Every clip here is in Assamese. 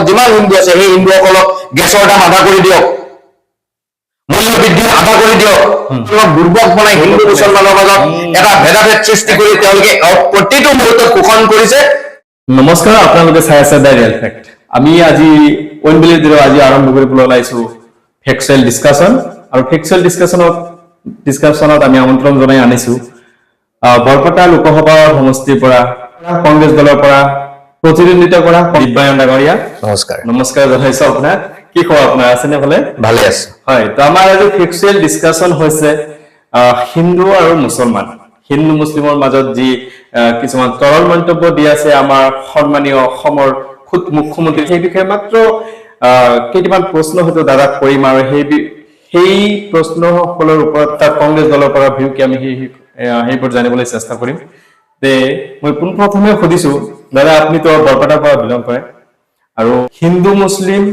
যিমান হিন্দু আছে সেই হিন্দুসকলক গেছৰ দাম আধা কৰি দিয়ক, মূল্য বৃদ্ধি আধা কৰি দিয়ক, দুৰ্বল বনাই হিন্দু মুছলমানৰ মাজত এটা ভেদাভেদ সৃষ্টি কৰি তেওঁলোকে প্ৰতিটো মুহূৰ্তত শোষণ কৰিছে। নমস্কাৰ, আপোনালোকে চাই আছে দ্য ৰিয়েল ফেক্ট। আমি আজি ঐনবিলিৰ দিনৰ আজি আৰম্ভ কৰিবলৈ ওলাইছো ফেক্সুৱেল ডিছকাশ্যন, আৰু ফেক্সুৱেল ডিছকাশ্যনত আমি আমন্ত্ৰণ জনাই আনিছো বৰপেটা লোকসভা সমষ্টিৰ পৰা কংগ্ৰেছ দলৰ পৰা প্ৰতিদ্বন্দ্বিতা কৰা দিব্যায়ন ডাঙৰীয়া। নমস্কাৰ। নমস্কাৰ জনাইছো আপোনাক। কি খবৰ আপোনাৰ, আছেনে ভালে? ভালে আছে। হয়, তো আমাৰ আজি ফেক্সুৱেল ডিছকাশ্যন হৈছে হিন্দু আৰু মুছলমান, হিন্দু মুছলিমৰ মাজত যি কিছুমান তৰল মন্তব্য দি আছে আমাৰ সন্মানীয় অসমৰ খুদ মুখ্যমন্ত্ৰী, সেই বিষয়ে মাত্ৰ কেইটামান প্ৰশ্ন হয়তো দাদাক কৰিম, আৰু সেই প্ৰশ্নসকলৰ ওপৰত তাত কংগ্ৰেছ দলৰ পৰা ভিউ কি আমি সেইবোৰ জানিবলৈ চেষ্টা কৰিম। মই পোনপ্ৰথমে সুধিছো দাদা, আপুনিতো বৰপেটাৰ পৰা বিলং কৰে, আৰু হিন্দু মুছলিম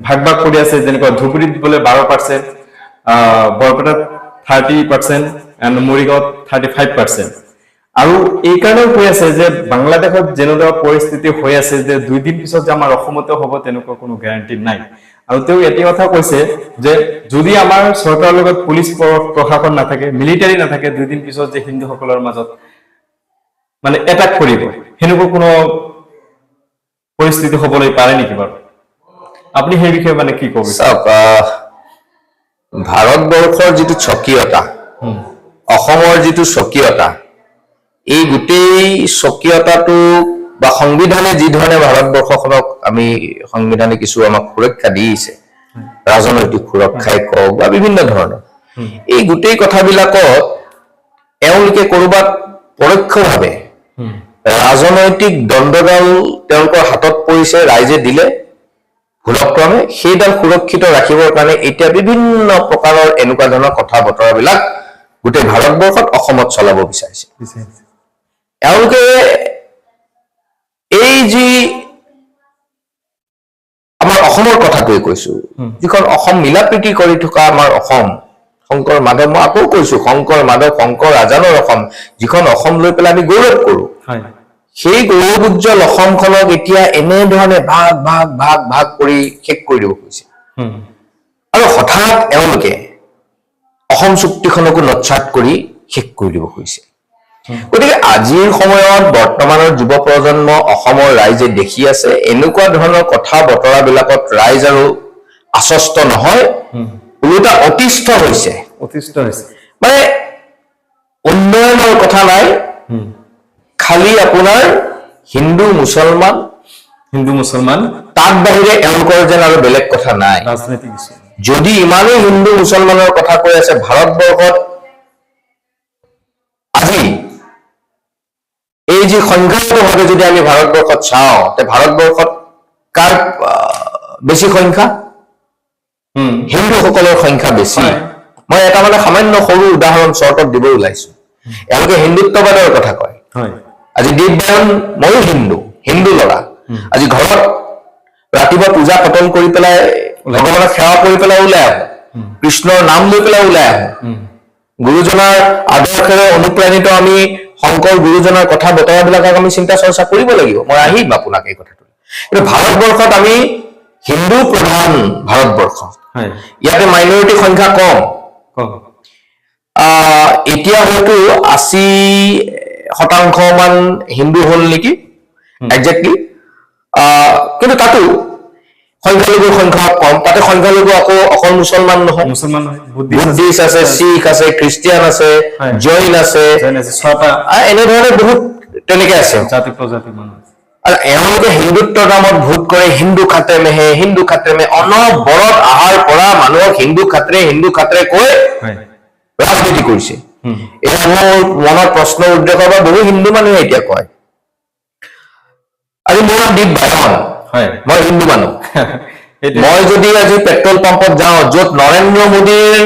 ভাগ ভাগ কৰি আছে, যেনেকুৱা ধুবুৰীত বোলে 12%, বৰপেটাত 30%, and মৰিগাঁৱত 35%। আৰু এই কাৰণেও কৈ আছে যে বাংলাদেশত যেনেদৰে পৰিস্থিতি হৈ আছে যে 2 দিন পিছত যে আমাৰ অসমতে হ'ব তেনেকুৱা কোনো গ্যাৰাণ্টি নাই। আৰু তেওঁ এটি কথা কৈছে যে যদি আমাৰ চৰকাৰৰ লগত পুলিচ প্ৰশাসন নাথাকে, মিলিটাৰী নাথাকে, 2 দিন পিছত যে হিন্দুসকলৰ মাজত মানে এটাক কৰিব, সেনেকুৱা কোনো পৰিস্থিতি হ'বলৈ পাৰে নেকি বাৰু? আপুনি সেই বিষয়ে মানে কি ক'ব? ভাৰতবৰ্ষৰ যিটো স্বকীয়তা, অসমৰ যিটো স্বকীয়তা, এই গোটেই স্বকীয়তাটো বা সংবিধানে যি ধৰণে ভাৰতবৰ্ষখনক আমি সংবিধানে কিছু আমাক সুৰক্ষা দিছে, ৰাজনৈতিক সুৰক্ষাই কওক বা বিভিন্ন ধৰণৰ, এই গোটেই কথাবিলাকত এওঁলোকে কৰবাত পৰোক্ষভাৱে ৰাজনৈতিক দণ্ডডাল তেওঁলোকৰ হাতত পৰিছে, ৰাইজে দিলে ভুলক্ৰমে, সেইডাল সুৰক্ষিত ৰাখিবৰ কাৰণে এতিয়া বিভিন্ন প্ৰকাৰৰ এনেকুৱা ধৰণৰ কথা বতৰাবিলাক গোটেই ভাৰতবৰ্ষত অসমত চলাব বিচাৰিছে। এওঁলোকে এই যি আমাৰ অসমৰ কথাটোৱে কৈছো, যিখন অসম মিলাপ্ৰীতি কৰি থকা আমাৰ অসম, শংকৰ মাধৱ, মই আকৌ কৈছো শংকৰ মাধৱ শংকৰ আজানৰ অসম, যিখন অসম লৈ পেলাই আমি গৌৰৱ কৰো, সেই গৌৰৱ উজ্জ্বল অসমখনক এতিয়া এনেধৰণে ভাগ ভাগ ভাগ ভাগ কৰি শেষ কৰি দিব খুজিছে। আৰু হঠাৎ এওঁলোকে অসম চুক্তিখনকো নৎসাত কৰি শেষ কৰি দিব খুজিছে। গতিকে আজিৰ সময়ত বৰ্তমানৰ যুৱ প্ৰজন্ম অসমৰ ৰাইজে দেখি আছে, এনেকুৱা ধৰণৰ কথা বতৰাবিলাকত ৰাইজ আৰু আশ্বস্ত নহয়, ওলোটা অতিষ্ঠ হৈছে। মানে উন্নয়নৰ কথা নাই, খালি আপোনাৰ হিন্দু মুছলমান তাত বাহিৰে এওঁলোকৰ যেন আৰু বেলেগ কথা নাই। যদি ইমানেই হিন্দু মুছলমানৰ কথা কৈ আছে ভাৰতবৰ্ষত, আজি এই যি সংখ্যাগতভাৱে যদি আমি ভাৰতবৰ্ষত চাওঁ, তে ভাৰতবৰ্ষত কাৰ বেছি সংখ্যা? হিন্দুসকলৰ সংখ্যা বেছি। মই এটা মানে সামান্য সৰু উদাহৰণ চৰ্টত দিব ওলাইছো। এওঁলোকে হিন্দুত্ববাদৰ কথা কয়। আজি দিব্যায়ন, ময়ো হিন্দু ল'ৰা, আজি ঘৰত ৰাতিপুৱা পূজা পাতল কৰি পেলাই ভগৱানক সেৱা কৰি পেলাই ওলাই আহো, কৃষ্ণৰ নাম লৈ পেলাই ওলাই আহো, গুৰুজনাৰ আদৰ্শেৰে অনুপ্ৰাণিত আমি শংকৰ গুৰুজনাৰ কথা বতৰাবিলাকক আমি চিন্তা চৰ্চা কৰিব লাগিব। মই আহিম আপোনাক এই কথাটো। কিন্তু ভাৰতবৰ্ষত আমি হিন্দু প্ৰধান ভাৰতবৰ্ষ, ইয়াতে মাইনৰিটি সংখ্যা কম, এতিয়া হয়তো 80% মান হিন্দু হল নেকি একজেক্টলি, কিন্তু তাতো সংখ্যালঘুৰ সংখ্যা কম। তাতে সংখ্যালঘু আকৌ অকল মুছলমান নহয়, বুদ্ধিষ্ট আছে, শিখ আছে, খ্ৰীষ্টিয়ান আছে, জৈন আছে, এনেধৰণে বহুত তেনেকে আছে জাতি প্ৰজাতি মানুহ। আৰু এওঁলোকে হিন্দুত্বৰ নামত ভোট কৰে, হিন্দু খাতে মে অনবৰত আহাৰ পৰা মানুহক হিন্দু খাতৰে কৈ ৰাজনীতি কৰিছে। এতিয়া মোৰ মনত প্ৰশ্ন উদ্ৰেক বা বহু হিন্দু মানুহে এতিয়া কয়, আজি মোৰ নাম দিব্যায়ন, মই হিন্দু মানুহ, মই যদি আজি পেট্ৰল পাম্পত যাওঁ য'ত নৰেন্দ্ৰ মোদীৰ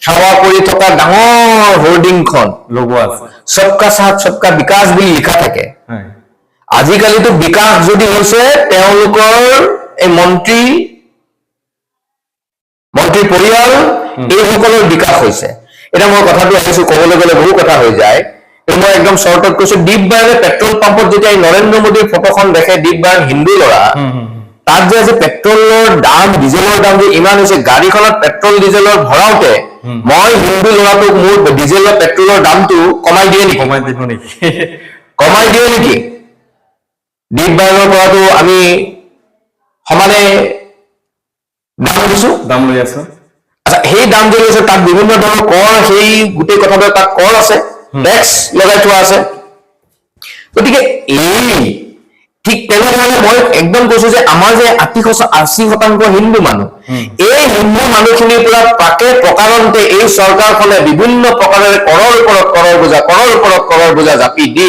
সেৱা কৰি থকা ডাঙৰ হোৰ্ডিংখন লগোৱা আছে, সবকা সাথ সবকা বিকাশ বুলি লিখা থাকে, আজিকালিতো বিকাশ যদি হৈছে তেওঁলোকৰ এই মন্ত্ৰী পৰিয়াল এইসকলৰ বিকাশ হৈছে। এটা মই কথাটো আহিছো, ক'বলৈ গ'লে বহু কথা হৈ যায়, মই একদম শৰ্টত কৈছো। দিব্যায়নে পেট্ৰল পাম্পত যেতিয়া নৰেন্দ্ৰ মোদীৰ ফটোখন দেখে, দিব্যায়ন হিন্দু ল'ৰা, তাত যে আজি পেট্ৰলৰ দাম ডিজেলৰ দাম যে ইমান হৈছে, গাড়ীখনত পেট্ৰল ডিজেলৰ ভৰাওতে মই হিন্দু ল'ৰাটোক মোৰ ডিজেলৰ পেট্ৰলৰ দামটো কমাই দিয়ে নেকি? কমাই দিয়ে নেকি? দ্বীপবায়নৰ পৰাটো আমি সমানে দাম লৈ আছো। আচ্ছা, সেই দাম যে লৈছে তাত বিভিন্ন ধৰণৰ কৰ, সেই গোটেই কথাটো তাত কৰ আছে, টেক্স লগাই থোৱা আছে। গতিকে ঠিক তেনেধৰণে মই একদম কৈছো যে আমাৰ যে 80% হিন্দু মানুহ, এই হিন্দু মানুহখিনিৰ পৰা প্ৰাকে প্ৰকাৰন্তে এই চৰকাৰখনে বিভিন্ন প্ৰকাৰেৰে কৰৰ ওপৰত কৰৰ বোজা জাপি দি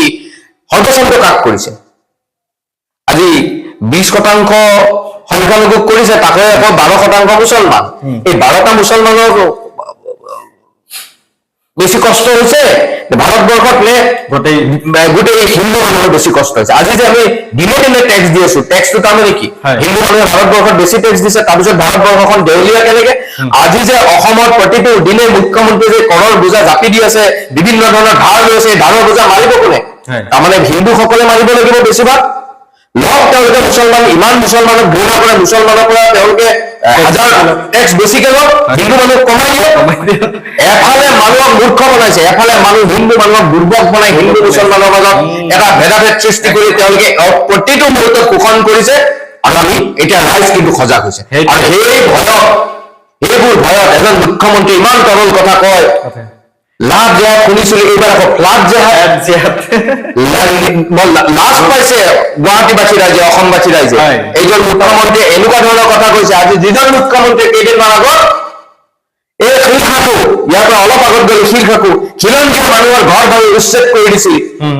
সৰ্বশান্ত কাক কৰিছে। আজি 20% সংখ্যালঘুক কৰিছে, তাকে আকৌ 12% মুছলমান। এই 12টা মুছলমানৰ বেছি কষ্ট হৈছে ভাৰতবৰ্ষত নে গোটেই হিন্দু মানুহৰ বেছি কষ্ট হৈছে? আজি যে আমি দিনে দিনে টেক্স দি আছো, টেক্সটো তাৰমানে কি? হিন্দু মানুহে ভাৰতবৰ্ষত বেছি টেক্স দিছে, তাৰপিছত ভাৰতবৰ্ষখন দেউলীয়া কেনেকে? আজি যে অসমত প্ৰতিটো দিনে মুখ্যমন্ত্ৰী যে কৰৰ বোজা জাপি দি আছে, বিভিন্ন ধৰণৰ ধাৰ লৈ আছে, ধাৰৰ বোজা মাৰিব কোনে? তাৰমানে হিন্দুসকলে মাৰিব লাগিব বেছিভাগ। তেওঁলোকে মুছলমান, ইমান মুছলমানক ঘৃণা কৰে, মুছলমানৰ পৰা তেওঁলোকে হাজাৰ টেক্স বেছিকে লওক, হিন্দু মানুহক কমাই দিয়ে। এফালে মানুহক মূৰ্খ বনাইছে, এফালে হিন্দু মানুহক দুৰ্বল বনাই হিন্দু মুছলমানৰ মাজত এটা ভেদাভেদ সৃষ্টি কৰি তেওঁলোকে প্ৰতিটো মুহূৰ্তত শোষণ কৰিছে। আৰু আমি এতিয়া ৰাইজ কিন্তু সজাগ হৈছে। আৰু সেইবোৰ ভয়ত এজন মুখ্যমন্ত্ৰী ইমান তৰল কথা কয়। লাভ জেহাদ শুনিছিলো, এইবাৰ আকৌ ফ্লাড জেহাদ লাজ পাইছে গুৱাহাটীবাসী ৰাইজে, অসমবাসী ৰাইজে। এইজন মুখ্যমন্ত্ৰীয়ে এনেকুৱা ধৰণৰ কথা কৈছে। আজি যিজন মুখ্যমন্ত্ৰীয়ে কেইদিনমান আগত এই শিলখাকু, ইয়াৰ পৰা অলপ আগত গ'লে শিলখাকু খিলঞ্জীয়া মানুহৰ ঘৰ ভাঙি উচ্ছেদ কৰি দিছিল,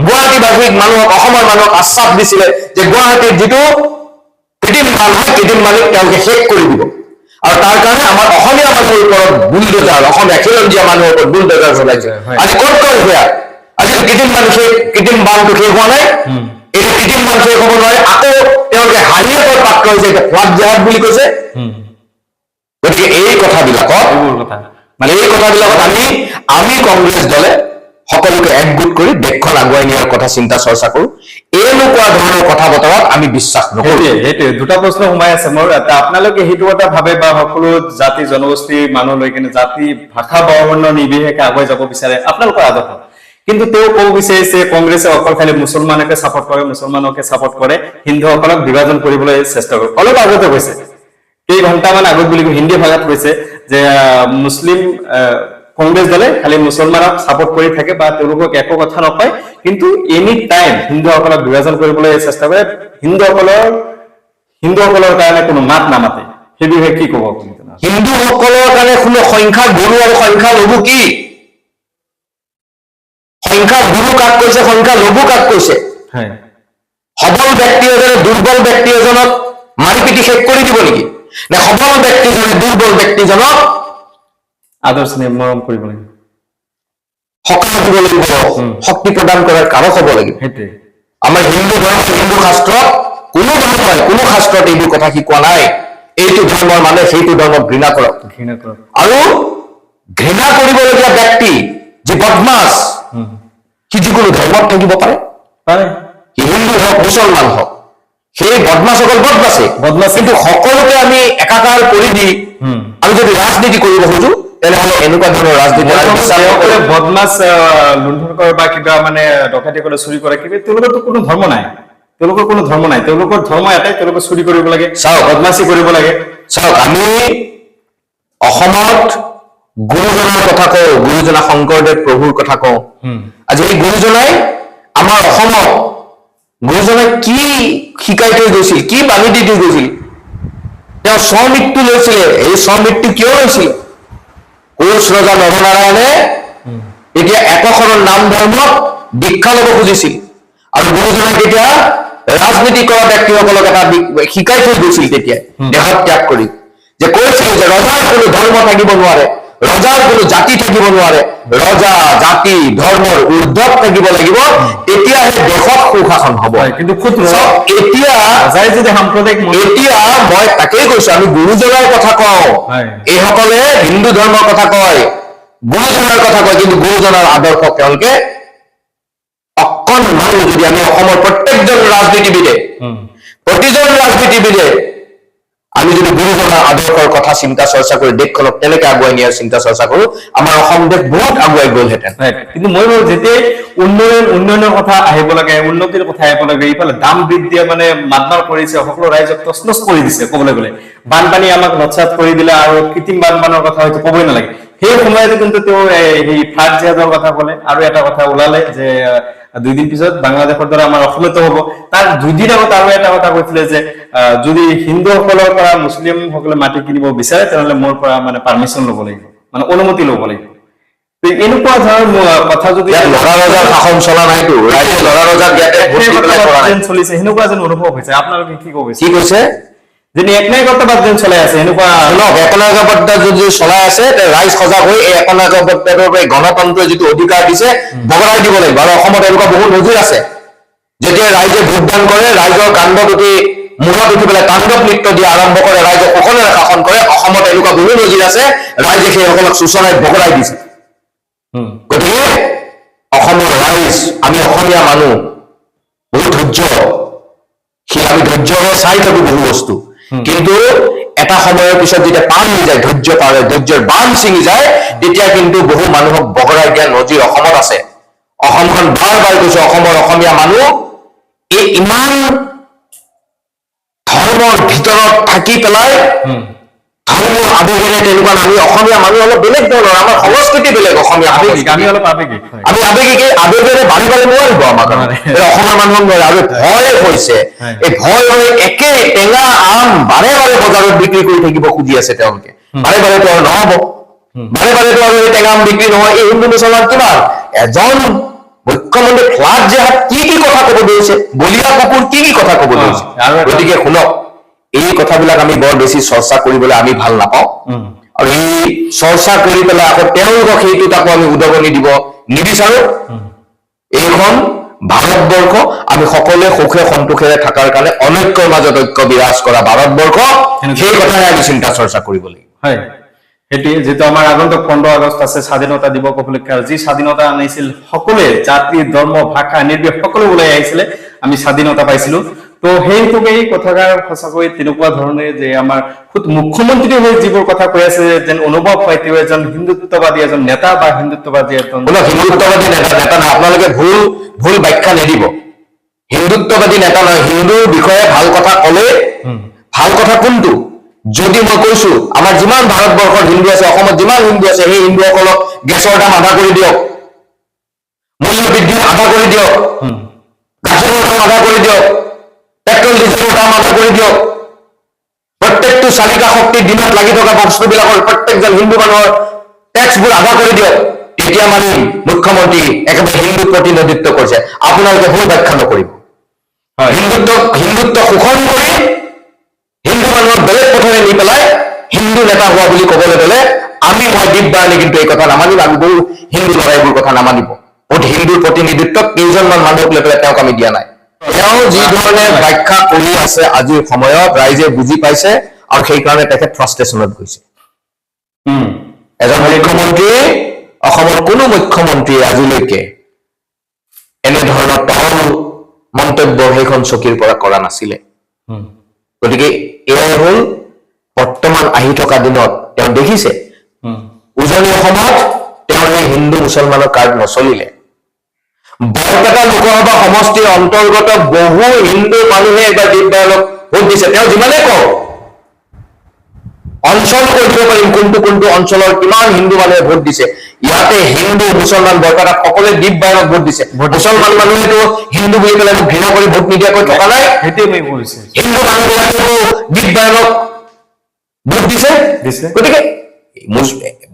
গুৱাহাটীবাসীক মানুহক, অসমৰ মানুহক আশ্বাস দিছিলে যে গুৱাহাটীত যিটো কৃত্ৰিম বান হয়, কৃত্ৰিম বানক তেওঁলোকে শেষ কৰি দিব। আৰু তাৰ কাৰণে আমাৰ অসমীয়া মানুহৰ ওপৰত বুলডোজাৰ, অসমীয়া খিলঞ্জীয়া মানুহৰ ওপৰত বুলডোজাৰ চলাইছে। আজি ক'ত সেয়া? আজি কৃত্ৰিম বানটো শেষ হোৱা নাই, এইটো কৃত্ৰিম বান শেষ হ'ব নোৱাৰে। আকৌ তেওঁলোকে হাৰিয়েকৰ পাত্ৰ হৈছে, এতিয়া ফ্লাড জেহাদ বুলি কৈছে। গতিকে এই কথাবিলাকত আমি কংগ্ৰেছ দলে সকলোকে একগোট কৰি দেশখন আগুৱাই নিয়াৰ কথা চিন্তা চৰ্চা কৰো। এনেকুৱা ধৰণৰ কথা বতৰাত আমি বিশ্বাস নকৰো। সেইটোৱে দুটা প্ৰশ্ন সোমাই আছে মোৰ। আপোনালোকে সেইটো এটা ভাবে বা সকলো জাতি জনগোষ্ঠীৰ মানুহ লৈ কিনে জাতি ভাষা বৰ্ণ নিৰ্বিশেষে আগুৱাই যাব বিচাৰে, আপোনালোকৰ আদৰ্শ। কিন্তু তেওঁ ক'ব বিচাৰিছে কংগ্ৰেছে অকল খালি মুছলমানকে ছাপৰ্ট কৰে, হিন্দুসকলক বিভাজন কৰিবলৈ চেষ্টা কৰে। অলপ আগতে কৈছে, কেইঘণ্টামান আগত বুলি হিন্দী ভাষাত কৈছে যে মুছলিম কংগ্ৰেছ দলে খালি মুছলমানক ছাপৰ্ট কৰি থাকে বা তেওঁলোকক একো কথা নকয়, কিন্তু এনি টাইম হিন্দুসকলক বিভাজন কৰিবলৈ চেষ্টা কৰে, হিন্দুসকলৰ কাৰণে কোনো মাত নামাতে। সেই বিষয়ে কি ক'ব আপুনি? হিন্দুসকলৰ কাৰণে কোনো সংখ্যা গুৰু আৰু সংখ্যা লঘু কি? সংখ্যা গুৰু কাক কৈছে, সংখ্যা লঘু কাক কৈছে? সবল ব্যক্তি এজনে দুৰ্বল ব্যক্তি এজনক মাৰি পিটি শেষ কৰি দিব নেকি? নে সবল ব্যক্তিজনে দুৰ্বল ব্যক্তিজনক আদৰ্শ মৰম কৰিব লাগিব, সকাহ দিব লাগিব, শক্তি প্ৰদান কৰাৰ কাৰক হ'ব লাগিব। সেইটোৱে আমাৰ হিন্দু ধৰ্ম, হিন্দু শাস্ত্ৰত কোনো শাস্ত্ৰত এইবোৰ কথা শিকোৱা নাই। এইটো ধৰ্মৰ মানুহে সেইটো ধৰ্মক ঘৃণা কৰক। আৰু ঘৃণা কৰিবলগীয়া ব্যক্তি যি বদমাছ, সি যিকোনো ধৰ্মত থাকিব পাৰে, হিন্দু হওক মুছলমান হওক, সেই বদমাছসকল বদমাছ। কিন্তু সকলোকে আমি একাকাৰ কৰি দি আমি যদি ৰাজনীতি কৰিব খোজো, তেনেহলে এনেকুৱা ধৰণৰ ৰাজনীতি বদমাছ লুণ্ঠন কৰে বা কিবা মানে ডকাইতি কৰে, চুৰি কৰে, কিবা তেওঁলোকৰতো কোনো ধৰ্ম নাই। তেওঁলোকৰ ধৰ্ম এটাই, তেওঁলোকে চুৰি কৰিব লাগে, বদমাচি কৰিব লাগে। চাওক, আমি অসমত গুৰুজনাৰ কথা কওঁ, গুৰুজনা শংকৰদেৱ প্ৰভুৰ কথা কওঁ। আজি এই গুৰুজনাই আমাৰ অসমত গুৰুজনাই কি শিকাই থৈ গৈছিল, কি বাণী দি থৈ গৈছিল? তেওঁ স্বমৃত্যু লৈছিলে। এই স্বমৃত্যু কিয় লৈছিল? কোচ ৰজা নৰনাৰায়ণে এতিয়া একশৰণ নাম ধৰ্মত দীক্ষা ল'ব খুজিছিল, আৰু গুৰুজনাই তেতিয়া ৰাজনীতি কৰা ব্যক্তিসকলক এটা শিকাই থৈ গৈছিল তেতিয়া দেহত ত্যাগ কৰি, যে কৈছিল যে ৰজাৰ কোনো ধৰ্ম থাকিব নোৱাৰে, ৰজাৰ কোনো জাতি থাকিব নোৱাৰে, ৰজা জাতি ধৰ্মৰ ঊৰ্ধত থাকিব লাগিব, তেতিয়াহে দেশত সুশাসন হ'ব। কিন্তু এতিয়া মই তাকেই কৈছো, আমি গুৰুজনাৰ কথা কওঁ, এইসকলে হিন্দু ধৰ্মৰ কথা কয়, গুৰুজনাৰ কথা কয়, কিন্তু গুৰুজনাৰ আদৰ্শ তেওঁলোকে অকণমান যদি আমি অসমৰ প্ৰতিজন ৰাজনীতিবিদে আদৰ্শৰ কথা চিন্তা চৰ্চা কৰি দেশখনক কেনেকৈ আগুৱাই নিয়াৰ চিন্তা চৰ্চা কৰো, আমাৰ অসম দেশ বহুত আগুৱাই গ'লহেঁতেন। কিন্তু মই ভাবো যেতিয়াই উন্নয়নৰ কথা আহিব লাগে, উন্নতিৰ কথা আহিব লাগে, ইফালে দাম বৃদ্ধিয়ে মানে মাতবাৰ কৰিছে, সকলো ৰাইজক তছনছ কৰি দিছে ক'বলৈ গ'লে। বানপানী আমাক নৎসাত কৰি দিলে, আৰু কৃত্ৰিম বানপানীৰ কথা হয়তো ক'বই নালাগে। সেই সময়তে কিন্তু তেওঁ সেই ফ্লাড জিহাদৰ কথা ক'লে, আৰু এটা কথা ওলালে যে 2 দিন পিছত বাংলাদেশৰ দ্বাৰা আমাৰ অসমতো হ'ব। তাৰ 2 দিন আগত আৰু এটা কথা কৈছিলে যে যদি হিন্দুসকলৰ পৰা মুছলিমসকলে মাটি কিনিব বিচাৰে তেনেহ'লে মোৰ পৰা মানে পাৰ্মিশ্যন ল'ব লাগিব, মানে অনুমতি ল'ব লাগিব। এনেকুৱা ধৰণৰ কথা যদি লৰা ৰজাৰ শাসন চলা নাইতো, ৰাইজে লৰা ৰজাৰ চলিছে, সেনেকুৱা যেন অনুভৱ হৈছে। আপোনালোকে কি ক'ব? কি কৈছে? যদি একনায়কত্ববাদ যেন চলাই আছে, এনেকুৱা একনায়কত্ব যদি চলাই আছে, ৰাইজ সজাগ হৈ এই একনায়কত্বৰ গণতন্ত্ৰই যিটো অধিকাৰ দিছে বগৰাই দিব লাগিব। আৰু অসমত এনেকুৱা বহুত নজিৰ আছে, যেতিয়া ৰাইজে ভোটদান কৰে, ৰাইজৰ কাণ্ডত উঠি মূৰত উঠি পেলাই তাণ্ডৱ নৃত্য দিয়া আৰম্ভ কৰে, ৰাইজক শোষণেৰে শাসন কৰে। অসমত এনেকুৱা বহু নজিৰ আছে, ৰাইজে সেইসকলক সূচনাই বগৰাই দিছে। গতিকে অসমৰ ৰাইজ, আমি অসমীয়া মানুহ বহুত ধৈৰ্য, আমি ধৈৰ্যৰে চাই থাকো বহু বস্তু, কিন্তু এটা সময়ৰ পিছত যেতিয়া পাৰ হৈ যায়, ধৈৰ্যৰ বান ছিঙি যায়, তেতিয়া কিন্তু বহু মানুহক বগৰাই দিয়া নজিৰ অসমত আছে। অসমখন বাৰ বাৰ কৈছো, অসমৰ অসমীয়া মানুহ এই ইমান ধৰ্মৰ ভিতৰত থাকি পেলাই ধৰ্মৰ আৱেগেৰে তেনেকুৱা, আমি অসমীয়া মানুহ অলপ বেলেগ ধৰণৰ, আমাৰ সংস্কৃতি বেলেগ। অসমীয়া আমি অলপ আৱেগিক, আমি আৱেগেৰে বাঢ়ি নোৱাৰিব আমাক, অসমীয়া মানুহক নোৱাৰে। আৰু ভয় হৈছে, এই ভয় হৈ একে টেঙা আম বাৰে বাৰে বজাৰত বিক্ৰী কৰি থাকিব খুজি আছে তেওঁলোকে। বাৰে বাৰেতো আৰু নহব, বাৰে বাৰেতো আৰু এই টেঙা আম বিক্ৰী নহয়। এই হিন্দু মুছলমান কিমান, এজন মুখ্যমন্ত্ৰী ফ্লাড জিহাদ কি কথা কব ধৰিছে, বলিয়া কুকুৰ কি কথা কব ধৰিছে। গতিকে শুনক, এই কথাবিলাক আমি বৰ বেছি চৰ্চা কৰিবলৈ আমি ভাল নাপাওঁ, আৰু এই চৰ্চা কৰি পেলাই আকৌ তেওঁলোকক সেইটোত আকৌ আমি উদগনি দিব নিবিচাৰো। এইখন ভাৰতবৰ্ষ, আমি সকলোৱে সুখে সন্তোষেৰে থকাৰ কাৰণে অনৈক্যৰ মাজত ঐক্য বিৰাজ কৰা ভাৰতবৰ্ষ, সেই কথাই আমি চিন্তা চৰ্চা কৰিব লাগিব। হয়, সেইটোৱে। যিটো আমাৰ আগন্তুক 15 আগষ্ট আছে স্বাধীনতা দিৱস উপলক্ষে, আৰু যি স্বাধীনতা আনিছিল সকলোৱে, জাতি ধৰ্ম ভাষা নিৰ্বিশেষে সকলো ওলাই আহিছিলে, আমি স্বাধীনতা পাইছিলো। তো সেইটোকে এই কথাষাৰ সঁচাকৈ তেনেকুৱা ধৰণে যে আমাৰ খুদ মুখ্যমন্ত্ৰী হৈ যিবোৰ কথা কৈ আছে, যেন অনুভৱ হয় তেওঁ এজন হিন্দুত্ববাদী এজন নেতা বা হিন্দুত্ববাদী এজন হিন্দুত্ববাদী নেতা নহয়। আপোনালোকে ভুল ব্যাখ্যা নিদিব। হিন্দুত্ববাদী নেতা নহয়, হিন্দুৰ বিষয়ে ভাল কথা ক'লে, ভাল কথা কোনটো? যদি মই কৈছো আমাৰ যিমান ভাৰতবৰ্ষত হিন্দু আছে, অসমত যিমান হিন্দু আছে, সেই হিন্দুসকলক গেছৰ দাম আধা কৰি দিয়ক, মূল্য বৃদ্ধি আধা কৰি দিয়ক, গাখীৰৰ দাম আধা কৰি দিয়ক, পেট্ৰল ডিজেলৰ দাম আধা কৰি দিয়ক, প্ৰত্যেকটো চালিকা শক্তিৰ দিনত লাগি থকা বস্তুবিলাকৰ প্ৰত্যেকজন হিন্দু মানুহৰ টেক্সবোৰ আধা কৰি দিয়ক। তেতিয়া মানে মুখ্যমন্ত্ৰী একেবাৰে হিন্দু প্ৰতিনিধিত্ব কৰিছে। আপোনালোকে ভুল ব্যাখ্যা নকৰিব। হিন্দুত্ব শোষণ কৰি হিন্দু মানুহক বেলেগ পথৰে নি পেলাই হিন্দু নেতা হোৱা বুলি ক'বলৈ গ'লে মই দীপবাণী কিন্তু এই কথা নামানিম। আমি বহু হিন্দু লৰাইবোৰ কথা নামানিব। বহুত হিন্দুৰ প্ৰতিনিধিত্ব কেইজনমান মানুহক লৈ পেলাই তেওঁক আমি দিয়া নাই। তেওঁ যি ধৰণে ব্যাখ্যা কৰি আছে আজিৰ সময়ত ৰাইজে বুজি পাইছে, আৰু সেইকাৰণে তেখেত ফ্ৰাষ্ট্ৰেশ্যনত গৈছে। এজন মুখ্যমন্ত্ৰী, অসমৰ কোনো মুখ্যমন্ত্ৰীয়ে আজিলৈকে এনেধৰণৰ তৰল মন্তব্য সেইখন চকীৰ পৰা কৰা নাছিলে। গতিকে এয়াই হ'ল বৰ্তমান আহি থকা দিনত তেওঁ দেখিছে উজনি অসমত তেওঁৰ এই হিন্দু মুছলমানৰ কাৰ্ড নচলিলে। বৰপেটা লোকসভা সমষ্টিৰ অন্তৰ্গত বহু হিন্দু মানুহে এইবাৰ দীপদয়ালক ভোট দিছে। তেওঁ যিমানেই কওক, অঞ্চল কৈ দিব পাৰিম কোনটো অঞ্চলৰ কিমান হিন্দু মানুহে ভোট দিছে। ইয়াতে হিন্দু মুছলমান বৰপেটাত সকলোৱে দীপদয়ালক ভোট দিছে। মুছলমান মানুহেতো হিন্দু বুলি পেলাই ঘৃণা কৰি ভোট নিদিয়াকৈ থকা নাই। হিন্দু মানুহবিলাকেও দীপদয়ালক ভোট দিছে। গতিকে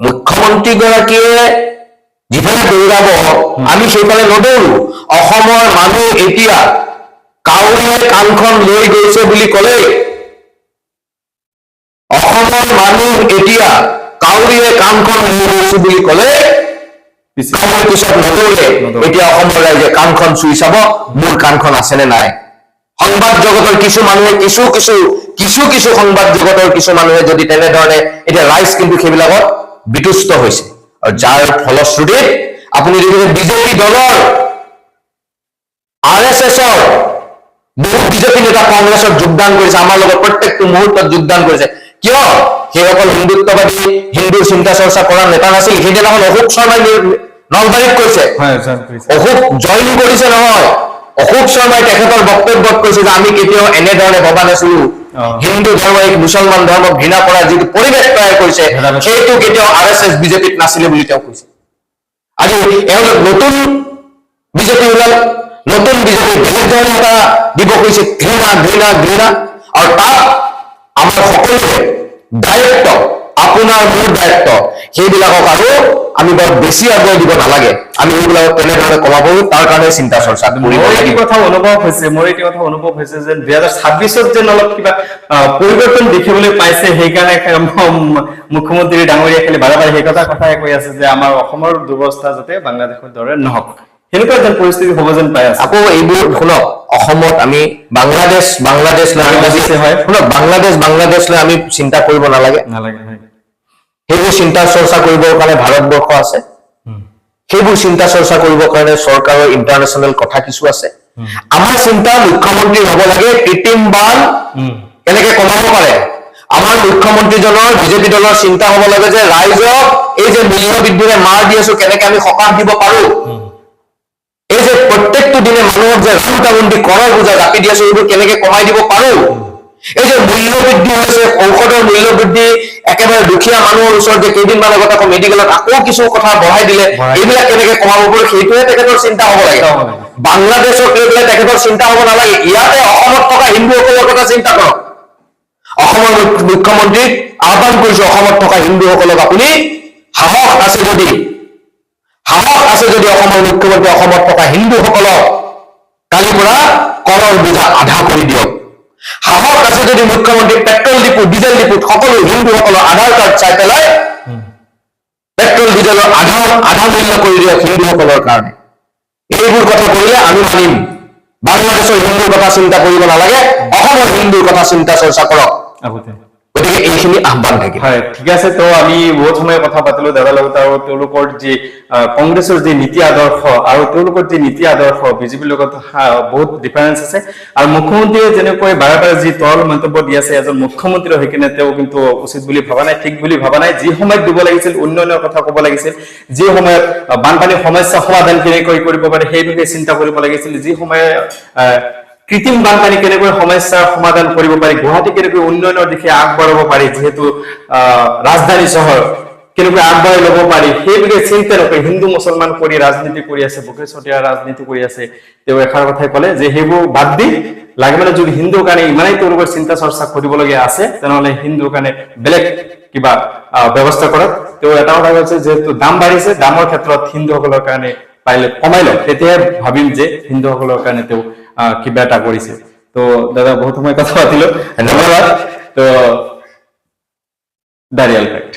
মুখ্যমন্ত্ৰীগৰাকীয়ে যিফালে দৌৰাব আমি সেইফালে নদৌৰো। অসমৰ মানুহ এতিয়া কাউৰীয়ে কাণখন লৈ গৈছে বুলি ক'লে, অসমৰ মানুহ এতিয়া কাউৰীয়ে কাণখন লৈ গৈছে বুলি ক'লে পিছত নদৌৰে। এতিয়া অসমৰ ৰাইজে কাণখন চুই চাব, মোৰ কাণখন আছেনে নাই। সংবাদ জগতৰ কিছু মানুহে কিছু সংবাদ জগতৰ কিছু মানুহে যদি তেনেধৰণে, এতিয়া ৰাইজ কিন্তু সেইবিলাকত বিতুষ্ট হৈছে। আৰু যাৰ ফলশ্ৰুতিত আপুনি দেখিছে বিজেপি দলৰ RSSৰ বহু বিজেপি নেতা কংগ্ৰেছত যোগদান কৰিছে, আমাৰ লগত প্ৰত্যেকটো মুহূৰ্তত যোগদান কৰিছে। কিয় সেইসকল হিন্দুত্ববাদী হিন্দুৰ চিন্তা চৰ্চা কৰা নেতা নাছিল? সেইদিনাখন অশোক শৰ্মাই নলবাৰীত কৈছে, অশোক জইন কৰিছে নহয়, অশোক শৰ্মাই তেখেতৰ বক্তব্যত কৈছে যে আমি কেতিয়াও এনেধৰণে ভবা নাছিলো হিন্দু ধৰ্মই মুছলমান ধৰ্মক ঘৃণা কৰাৰ যিটো পৰিৱেশ তৈয়াৰ কৰিছে সেইটো কেতিয়াও RSS বিজেপিত নাছিলে বুলি তেওঁ কৈছে। আজি এওঁলোক নতুন বিজেপি ওলাল, নতুন বিজেপি বেলেগ ধৰণে এটা দিব কৈছে, ঘৃণা ঘৃণা ঘৃণা। আৰু তাত আমাৰ সকলোৰে দায়িত্ব, আপোনাৰ মোৰ দায়িত্ব, সেইবিলাকক আৰু আমি বৰ বেছি আগুৱাই দিব নালাগে, আমি সেইবিলাকক কেনেধৰণে কমাব তাৰ কাৰণে চিন্তা চৰ্চা কৰিব লাগিব। মোৰ কথা অনুভৱ হৈছে যে 2026ত যেন অলপ কিবা পৰিৱৰ্তন দেখিবলৈ পাইছে, সেইকাৰণে মুখ্যমন্ত্ৰী ডাঙৰীয়া খালি বাৰে বাৰে সেই কথাই কৈ আছে যে আমাৰ অসমৰ দুৰৱস্থা যাতে বাংলাদেশৰ দৰে নহওক, সেনেকুৱা যেন পৰিস্থিতি হ'ব যেন পাই আছে। আকৌ এইবোৰ শুনক, অসমত আমি বাংলাদেশ লৈ আমি চিন্তা কৰিব নালাগে। সেইবোৰ চিন্তা চৰ্চা কৰিবৰ কাৰণে ভাৰতবৰ্ষ আছে, সেইবোৰ চিন্তা চৰ্চা কৰিবৰ কাৰণে চৰকাৰৰ ইণ্টাৰনেশ্যনেল কথা কিছু আছে। আমাৰ চিন্তা মুখ্যমন্ত্ৰী হ'ব লাগে কৃত্ৰিম বান কেনেকে কমাব পাৰে। আমাৰ মুখ্যমন্ত্ৰীজনৰ বিজেপি দলৰ চিন্তা হ'ব লাগে যে ৰাইজক এই যে মূল্য বৃদ্ধিৰে মাৰ দি আছো কেনেকে আমি সকাহ দিব পাৰো, এই যে প্ৰত্যেকটো দিনে মানুহক যে ৰাজুতাবন্দী কৰৰ বোজা জাপি দি আছো এইবোৰ কেনেকে কমাই দিব পাৰো, এই যে মূল্য বৃদ্ধি হৈছে, ঔষধৰ মূল্য বৃদ্ধি, একেবাৰে দুখীয়া মানুহৰ ওচৰত যে কেইদিনমান আগত আকৌ মেডিকেলত আকৌ কিছু কথা বঢ়াই দিলে, এইবিলাক কেনেকে কমাব পাৰো সেইটোহে তেখেতৰ চিন্তা হ'ব লাগে। বাংলাদেশক লৈ পেলাই তেখেতৰ চিন্তা হ'ব নালাগে। ইয়াতে অসমত থকা হিন্দুসকলৰ কথা চিন্তা কৰক। অসমৰ মুখ্যমন্ত্ৰীক আহ্বান কৰিছো, অসমত থকা হিন্দুসকলক আপুনি সাহস আছে যদি অসমৰ মুখ্যমন্ত্ৰী অসমত থকা হিন্দুসকলক কালিৰ পৰা কৰৰ বোজা আধা কৰি দিয়ক। সাহস আছে যদি মুখ্যমন্ত্ৰী পেট্ৰল ডিপু ডিজেল ডিপুত সকলো হিন্দুসকলৰ আধাৰ কাৰ্ড চাই পেলাই পেট্ৰল ডিজেলৰ আধা মূল্য কৰি দিয়ক হিন্দুসকলৰ কাৰণে। এইবোৰ কথা কৰিলে আমি মানিম। বাংলাদেশৰ হিন্দুৰ কথা চিন্তা কৰিব নালাগে, অসমৰ হিন্দুৰ কথা চিন্তা চৰ্চা কৰক। গতিকে এইখিনি আহ্বান থাকিব। হয়, ঠিক আছে। তো আমি বহুত সময় কথা পাতিলো দাদাৰ লগত, আৰু তেওঁলোকৰ যি কংগ্ৰেছৰ যি নীতি আদৰ্শ আৰু তেওঁলোকৰ যি নীতি আদৰ্শ বিজেপিৰ লগত বহুত ডিফাৰেন্স আছে। আৰু মুখ্যমন্ত্ৰীয়ে যেনেকৈ বাৰে বাৰে যি তৰল মন্তব্য দি আছে, এজন মুখ্যমন্ত্ৰী হৈ কিনে তেওঁ কিন্তু উচিত বুলি ভবা নাই, ঠিক বুলি ভবা নাই। যি সময়ত দিব লাগিছিল উন্নয়নৰ কথা ক'ব লাগিছিল, যি সময়ত বানপানীৰ সমস্যা সমাধান কেনেকৈ কৰিব পাৰে সেই বিষয়ে চিন্তা কৰিব লাগিছিল, যি সময়ে কৃত্ৰিম বানপানী কেনেকৈ সমস্যাৰ সমাধান কৰিব পাৰি, গুৱাহাটী কেনেকৈ উন্নয়নৰ দিশে আগবাঢ়াব পাৰি, যিহেতু ৰাজধানী চহৰ কেনেকৈ আগবাঢ়াই ল'ব পাৰি সেই বিষয়ে চিন্তা নকৰি হিন্দু মুছলমান কৰি ৰাজনীতি কৰি আছে, বকেশ্বতীয়া ৰাজনীতি কৰি আছে। তেওঁ এষাৰ কথাই ক'লে যে সেইবোৰ বাদ দি লাগে মানে যদি হিন্দুৰ কাৰণে ইমানেই তেওঁলোকৰ চিন্তা চৰ্চা কৰিবলগীয়া আছে তেনেহ'লে হিন্দুৰ কাৰণে বেলেগ কিবা ব্যৱস্থা কৰক। তেওঁ এটা কথা কৈছে যেহেতু দাম বাঢ়িছে, দামৰ ক্ষেত্ৰত হিন্দুসকলৰ কাৰণে পাৰিলে কমাই লওক, তেতিয়াহে ভাবিম যে হিন্দুসকলৰ কাৰণে তেওঁ কিবা এটা কৰিছে। তো দাদা বহুত সময় কথা পাতিলো, ধন্যবাদ। তো দাঁড়িয়াল ফ্যাক্ট।